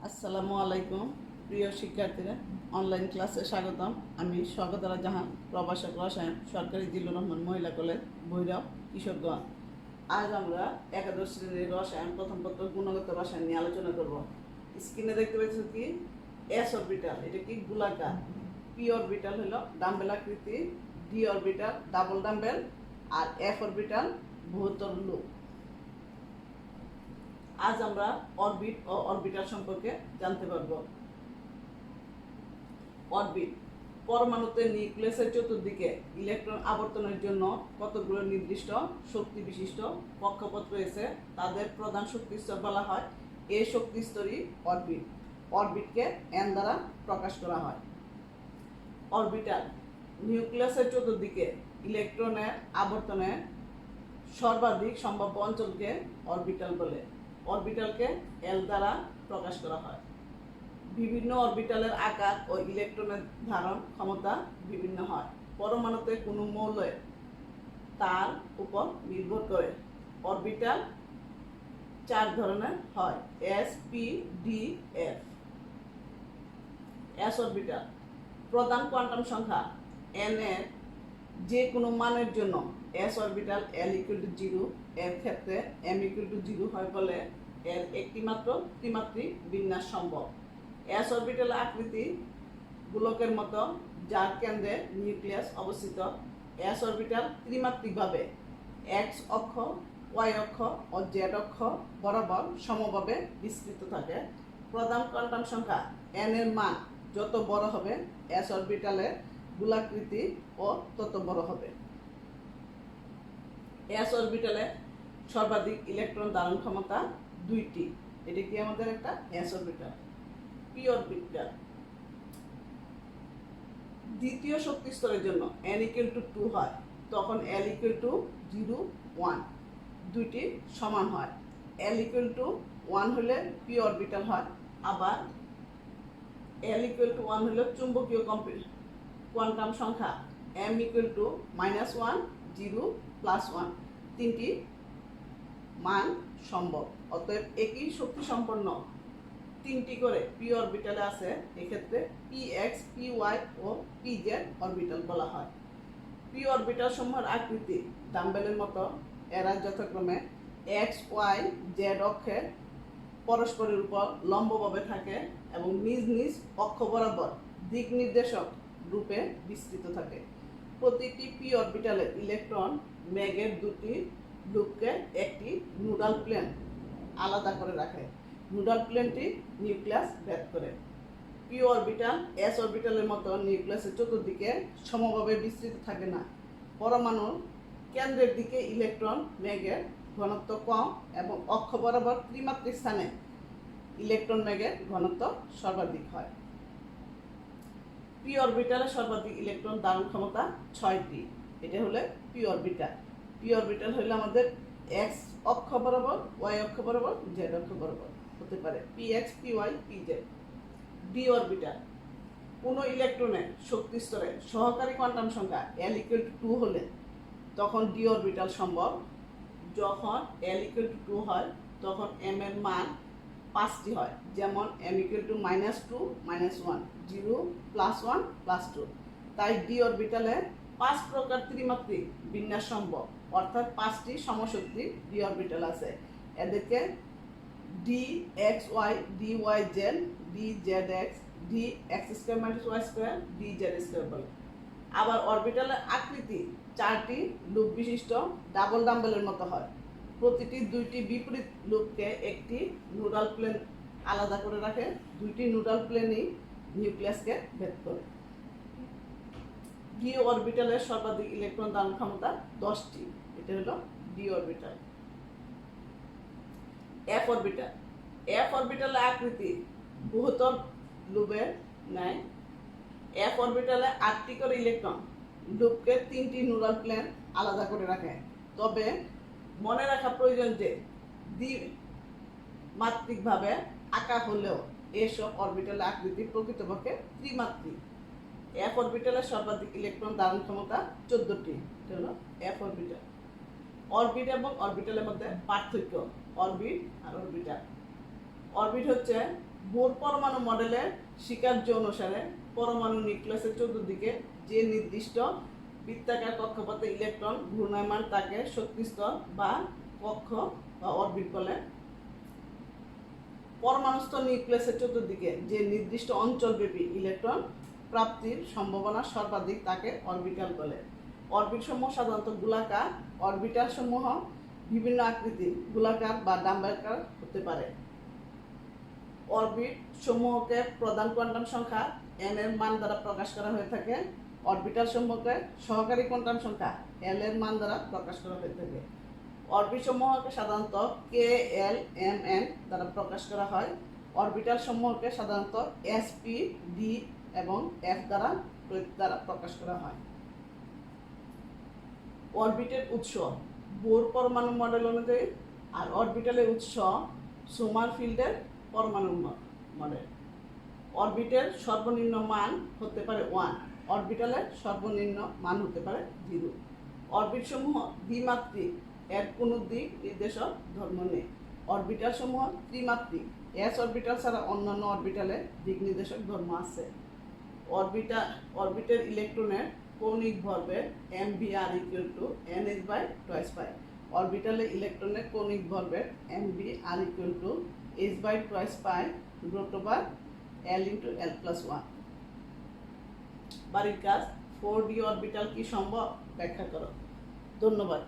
আসসালামু আলাইকুম প্রিয় শিক্ষার্থীরা, অনলাইন ক্লাসে স্বাগতম। আমি স্বর্গতরা জাহান, প্রভাষক রসায়ন, সরকারি জিল্লুর রহমান মহিলা কলেজ, ভৈরব, কিশোরগঞ্জ। আজ আমরা একাদশ শ্রেণীর রসায়ন প্রথম পত্র গুণগত রসায়ন নিয়ে আলোচনা করব। স্ক্রিনে দেখতে পাচ্ছ কি এস অরবিটাল, এটা কি গোলাকার। পি অরবিটাল হলো ডাম্বেল আকৃতি, ডি অরবিটাল ডাবল ডাম্বেল, আর এফ অরবিটাল বৃহত্তর লুপ। আজ আমরা অরবিট ও অরবিটাল সম্পর্কে জানতে পারব। অরবিট পরমাণুতে নিউক্লিয়াসের চতুর্দিকে ইলেকট্রন আবর্তনের জন্য কতগুলো নির্দিষ্ট শক্তি বিশিষ্ট কক্ষপথ রয়েছে, তাদের প্রধান শক্তি স্তর বলা হয়। এই শক্তি স্তরই অরবিট। অরবিটকে এন দ্বারা প্রকাশ করা হয়। অরবিটাল নিউক্লিয়াসের চতুর্দিকে ইলেকট্রনের আবর্তনের সর্বাধিক সম্ভাব্য অঞ্চলকে অরবিটাল বলে। অরবিটালকে এল দ্বারা প্রকাশ করা হয়। বিভিন্ন অরবিটালের আকার ও ইলেকট্রনের ধারণ ক্ষমতা বিভিন্ন হয়। পরমাণুতে কোনো মৌলের তার উপর নির্ভর করে। অরবিটাল চার ধরনের হয়: S, P, D, F. S orbital প্রধান কোয়ান্টাম সংখ্যা এন এর যে কোনো মানের জন্য S orbital L equal to 0 এর ক্ষেত্রে এম ইকুয়াল টু 0 হয় বলে এর একটি মাত্র ত্রিমাত্রিক বিন্যাস সম্ভব। এস অরবিটাল আকৃতি গোলকের মতো, যার কেন্দ্রে নিউক্লিয়াস অবস্থিত। এস অরবিটাল ত্রিমাত্রিকভাবে এক্স অক্ষ, ওয়াই অক্ষ ও জেড অক্ষ বরাবর সমভাবে বিস্তৃত থাকে। প্রধান কোয়ান্টাম সংখ্যা এন এর মান যত বড় হবে, এস অরবিটালের গোলাকৃতি ও তত বড় হবে। এস অরবিটালে সর্বাধিক ইলেকট্রন ধারণ ক্ষমতা 2টি। এটি কি আমাদের একটা এস অরবিটাল। পি অরবিটাল দ্বিতীয় শক্তি স্তরের জন্য n ইকুয়াল টু 2 হয়, তখন l ইকুয়াল টু 0, 1 দুইটি সমান হয়। l ইকুয়াল টু 1 হলে পি অরবিটাল হয়, আবার l ইকুয়াল টু 1 হলে চুম্বকীয় কোয়ান্টাম সংখ্যা m ইকুয়াল টু -1, 0, +1 তিনটি মান সম্ভব। অতএব একই শক্তি সম্পন্ন তিনটি করে পি অরবিটালে আছে। এক্ষেত্রে পি এক্স, পি ওয়াই ও পি জেড অরবিটাল বলা হয়। পি অরবিটাল সমূহের আকৃতি ডাম্বেলের মতো। এরা যথাক্রমে এক্স, ওয়াই, জেড অক্ষে পরস্পরের উপর লম্বভাবে থাকে এবং নিজ নিজ অক্ষ বরাবর দিক নির্দেশক রূপে বিস্তৃত থাকে। প্রতিটি পি অরবিটালের ইলেকট্রন ম্যাগের দুটি লুপকে একটি নুডাল প্লেন আলাদা করে রাখে। নুডাল প্লেনটি নিউক্লিয়াস ভেদ করে। পি অরবিটাল এস অরবিটালের মতো নিউক্লিয়াসের চতুর্দিকে সমভাবে বিস্তৃত থাকে না। পরমাণুর কেন্দ্রের দিকে ইলেকট্রন ম্যাগের ঘনত্ব কম এবং অক্ষ বরাবর ত্রিমাত্রিক স্থানে ইলেকট্রন ম্যাগের ঘনত্ব সর্বাধিক হয়। পি অরবিটালে সর্বাধিক ইলেকট্রন ধারণ ক্ষমতা 6টি। এটা হলো পি অরবিটাল। পি অরবিটাল হলো আমাদের এক্স অক্ষ বরাবর, ওয়াই অক্ষ বরাবর, জেড অক্ষ বরাবর হতে পারে। P x, p y, p z. D orbital কোনো ইলেকট্রনের শক্তি স্তরে সহকারী কোয়ান্টাম সংখ্যা এল ইকুয়াল টু 2 হলে তখন ডি অরবিটাল সম্ভব। যখন এল ইকুয়াল টু 2 হয় তখন এম এর মান 5টি হয়, যেমন এম ইকুয়াল টু -2, -1, 0, +1, +2। তাই ডি অরবিটালে 5 প্রকার ত্রিমাত্রিক বিন্যাস সম্ভব, অর্থাৎ 5টি সমশক্তি ডি অরবিটাল আছে। এদেরকে d x y, d y z, d z x, d x square minus y square, d z square বলে। আবার অরবিটালের আকৃতি 4টি লুপ বিশিষ্ট ডাবল ডাম্বেলের মতো হয়। প্রতিটি 2টি বিপরীত লুপকে একটি নুডাল প্লেন আলাদা করে রাখে। 2টি নুডাল প্লেনই নিউক্লিয়াসকে ভেদ করে। ডি অরবিটালের সর্বাধিক ইলেকট্রন ধারণ ক্ষমতা 10টি। এটা হলো D orbital. F orbital F অরবিটালের আকৃতি বৃহত্তর লুপের ন্যায়। এফ অরবিটালে 8টি করে ইলেকট্রন লুপকে 3টি নুডাল প্লেন আলাদা করে রাখে। তবে মনে রাখা প্রয়োজন যে দ্বিমাত্রিকভাবে আঁকা হলেও এসব অরবিটালের আকৃতি প্রকৃতপক্ষে ত্রিমাত্রিক। এফ অরবিটালের সর্বাধিক ইলেকট্রন ধারণ ক্ষমতা 14টি। এটা হলো এফ অরবিটাল। অরবিট এবং অরবিটালের মধ্যে পার্থক্য। অরবিট আর অরবিটাল। অরবিট হচ্ছে বোর পরমাণু মডেলের স্বীকার্য অনুসারে পরমাণু নিউক্লিয়াসের চতুর্দিকে যে নির্দিষ্ট বৃত্তাকার কক্ষপথে ইলেকট্রন ঘূর্ণায়মান তাকে শক্তিস্তর বা কক্ষ বা অরবিট বলে। পরমাণুস্থ নিউক্লিয়াসের চতুর্দিকে যে নির্দিষ্ট অঞ্চলব্যাপী ইলেকট্রন প্রাপ্তির সম্ভাবনা সর্বাধিক তাকে অরবিটাল বলে। অরবিট সমূহ সাধারণত গোলাকার, অরবিটাল সমূহ বিভিন্ন আকৃতি গোলাকার বা ডাম্বাকার হতে পারে। অরবিট সমূহকে প্রধান কোয়ান্টাম সংখ্যা n এর মান দ্বারা প্রকাশ করা হয়ে থাকে। অরবিটাল সমূহকে সহকারী কোয়ান্টাম সংখ্যা l এর মান দ্বারা প্রকাশ করা হয়ে থাকে। অরবিট সমূহকে সাধারণত k, l, m, n দ্বারা প্রকাশ করা হয়। অরবিটাল সমূহকে সাধারণত s, p, d এবং f দ্বারা প্রকাশ করা হয়। অরবিটের উৎস বোর পরমাণু মডেল অনুযায়ী, আর অরবিটালের উৎস সোমারফিল্ডের পরমাণু মডেল। অরবিটের সর্বনিম্ন মান হতে পারে 1, অরবিটালের সর্বনিম্ন মান হতে পারে 0। অরবিট সমূহ দ্বিমাত্রিক, এর কোনো দিক নির্দেশক ধর্ম নেই। অরবিটাল সমূহ ত্রিমাত্রিক, s অরবিটাল ছাড়া অন্যান্য অরবিটালে দিক নির্দেশক ধর্ম আছে। অরবিটের ইলেকট্রনের কৌণিক ভরবেগ mvr = nh/2π। অরবিটালে ইলেকট্রনের কৌণিক ভরবেগ mvr = h/2π √l × l+1। বাড়ির কাজ 4d অরবিটাল কি সম্ভব ব্যাখ্যা করো। ধন্যবাদ।